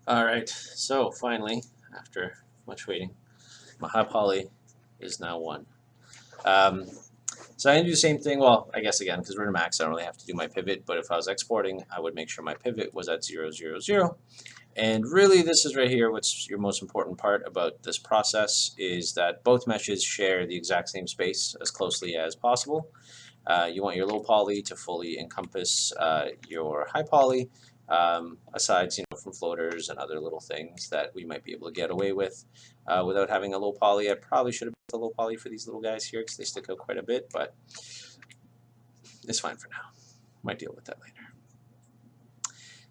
Alright, so finally, after much waiting, my high poly is now 1. So I can do the same thing, well, I guess again, because we're in Max, I don't really have to do my pivot, but if I was exporting, I would make sure my pivot was at 0, 0, 0. And really, this is right here, what's your most important part about this process is that both meshes share the exact same space as closely as possible. You want your low poly to fully encompass your high poly, aside from floaters and other little things that we might be able to get away with without having a low poly. I probably should have built a low poly for these little guys here because they stick out quite a bit, but it's fine for now. Might deal with that later.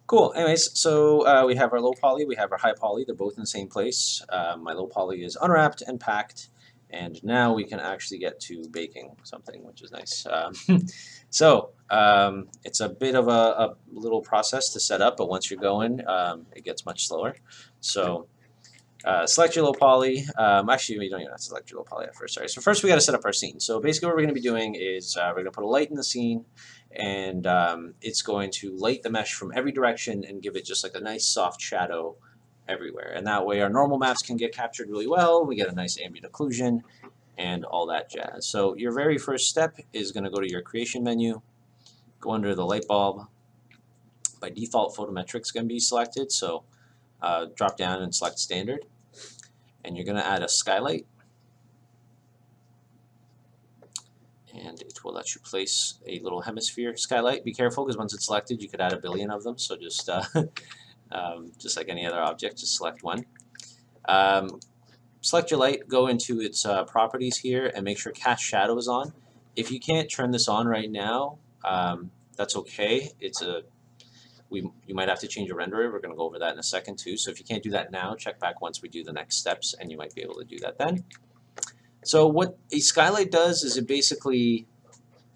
Cool. Anyways, so we have our low poly, we have our high poly. They're both in the same place. My low poly is unwrapped and packed. And now we can actually get to baking something, which is nice. It's a bit of a little process to set up, but once you're going, it gets much slower. So select your low poly. Actually, we don't even have to select your low poly at first. Sorry. So first we got to set up our scene. So basically what we're going to be doing is we're going to put a light in the scene, and it's going to light the mesh from every direction and give it just like a nice soft shadow everywhere. And that way our normal maps can get captured really well. We get a nice ambient occlusion and all that jazz. So your very first step is going to go to your creation menu, go under the light bulb. By default, photometrics is going to be selected. So drop down and select standard. And you're going to add a skylight. And it will let you place a little hemisphere skylight. Be careful because once it's selected, you could add a billion of them. So just like any other object, just select one. Select your light, go into its properties here, and make sure cast shadow is on. If you can't turn this on right now, that's okay. You might have to change your renderer. We're going to go over that in a second too. So if you can't do that now, check back once we do the next steps, and you might be able to do that then. So what a skylight does is it basically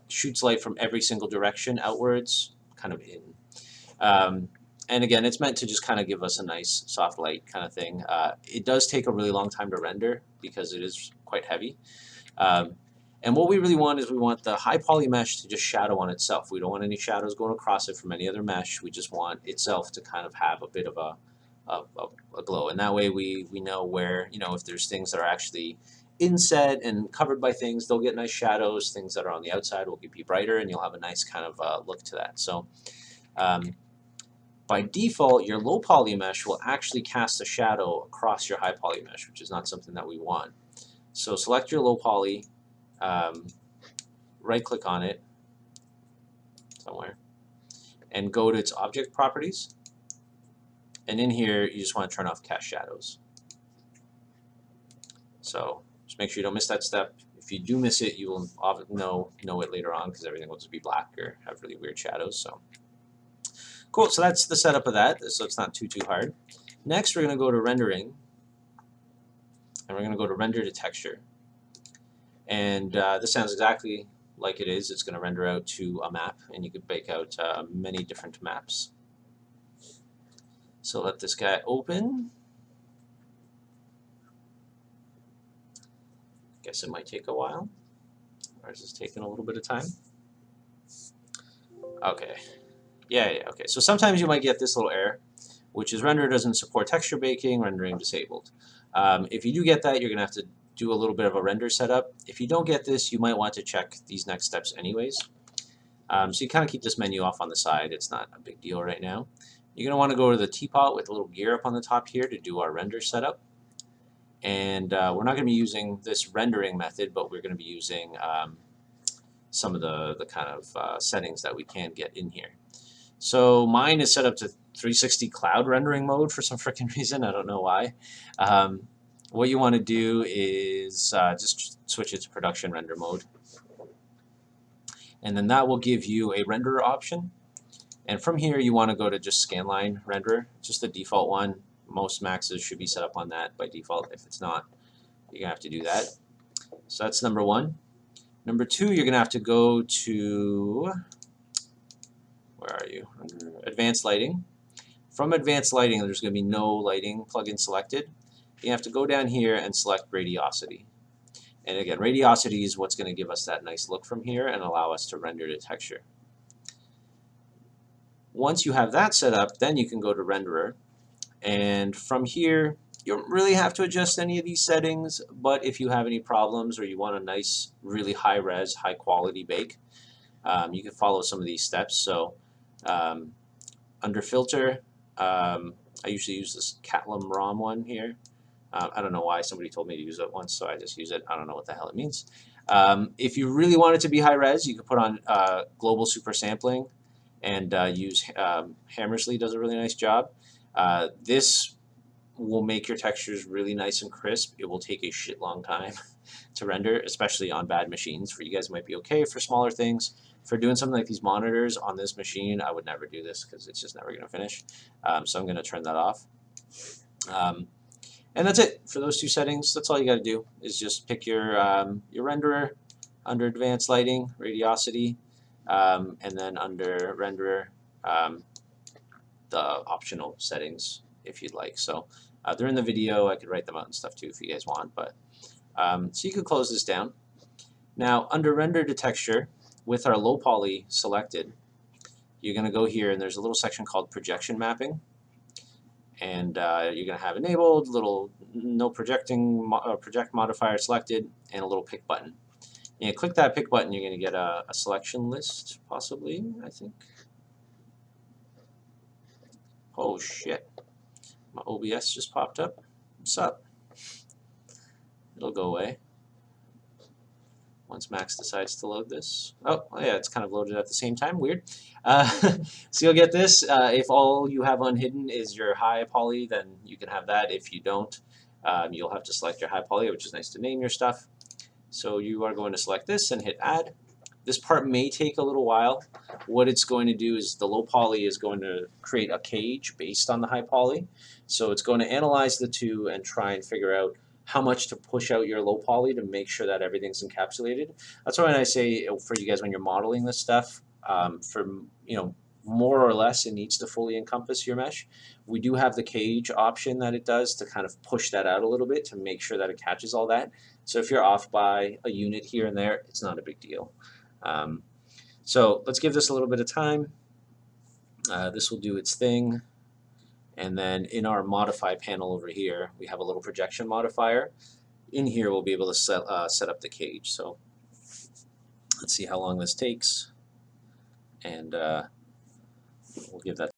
shoots light from every single direction outwards, kind of in. And again, it's meant to just kind of give us a nice soft light kind of thing. It does take a really long time to render because it is quite heavy. And what we really want is we want the high poly mesh to just shadow on itself. We don't want any shadows going across it from any other mesh. We just want itself to kind of have a bit of a glow. And that way we know where, if there's things that are actually inset and covered by things, they'll get nice shadows. Things that are on the outside will be brighter, and you'll have a nice kind of look to that. So by default, your low poly mesh will actually cast a shadow across your high poly mesh, which is not something that we want. So select your low poly, right click on it somewhere, and go to its object properties. And in here, you just want to turn off cast shadows. So just make sure you don't miss that step. If you do miss it, you will know it later on because everything will just be black or have really weird shadows. So cool, so that's the setup of that, so it's not too hard. Next, we're going to go to rendering, and we're going to go to render to texture. And this sounds exactly like it is. It's going to render out to a map, and you could bake out many different maps. So let this guy open. Guess it might take a while. Or is this taking a little bit of time? Okay. Yeah, okay. So sometimes you might get this little error, which is render doesn't support texture baking, rendering disabled. If you do get that, you're going to have to do a little bit of a render setup. If you don't get this, you might want to check these next steps anyways. So you kind of keep this menu off on the side. It's not a big deal right now. You're going to want to go to the teapot with a little gear up on the top here to do our render setup. And we're not going to be using this rendering method, but we're going to be using some of the kind of settings that we can get in here. So mine is set up to 360 cloud rendering mode for some freaking reason. I don't know why. What you want to do is just switch it to production render mode. And then that will give you a renderer option. And from here, you want to go to just scanline renderer, just the default one. Most Maxes should be set up on that by default. If it's not, you're going to have to do that. So that's number one. Number two, you're going to have to go to, where are you? Advanced lighting. From advanced lighting, there's going to be no lighting plugin selected. You have to go down here and select radiosity. And again, radiosity is what's going to give us that nice look from here and allow us to render to texture. Once you have that set up, then you can go to renderer. And from here, you don't really have to adjust any of these settings, but if you have any problems or you want a nice, really high res, high quality bake, you can follow some of these steps. So under filter, I usually use this Catlum ROM one here. I don't know why, somebody told me to use it once, so I just use it. I don't know what the hell it means. If you really want it to be high res, you can put on global super sampling and use Hammersley does a really nice job. This will make your textures really nice and crisp. It will take a shit long time to render, especially on bad machines. For you guys, it might be okay for smaller things. For doing something like these monitors on this machine, I would never do this because it's just never going to finish. So I'm going to turn that off. And that's it for those two settings. That's all you got to do is just pick your renderer under advanced lighting, radiosity, and then under renderer, the optional settings if you'd like. So they're in the video. I could write them out and stuff too if you guys want. But so you could close this down. Now under render to texture, with our low poly selected, you're going to go here and there's a little section called projection mapping. And you're going to have enabled, little no projecting, project modifier selected, and a little pick button. And you click that pick button, you're going to get a selection list, possibly, I think. Oh shit, my OBS just popped up. What's up? It'll go away once Max decides to load this. Oh, yeah, it's kind of loaded at the same time. Weird. So you'll get this. If all you have unhidden is your high poly, then you can have that. If you don't, you'll have to select your high poly, which is nice to name your stuff. So you are going to select this and hit add. This part may take a little while. What it's going to do is the low poly is going to create a cage based on the high poly. So it's going to analyze the two and try and figure out how much to push out your low poly to make sure that everything's encapsulated. That's why I say for you guys when you're modeling this stuff, for more or less it needs to fully encompass your mesh. We do have the cage option that it does to kind of push that out a little bit to make sure that it catches all that. So if you're off by a unit here and there, it's not a big deal. So let's give this a little bit of time. This will do its thing. And then in our modify panel over here, we have a little projection modifier. In here, we'll be able to set up the cage. So let's see how long this takes. And we'll give that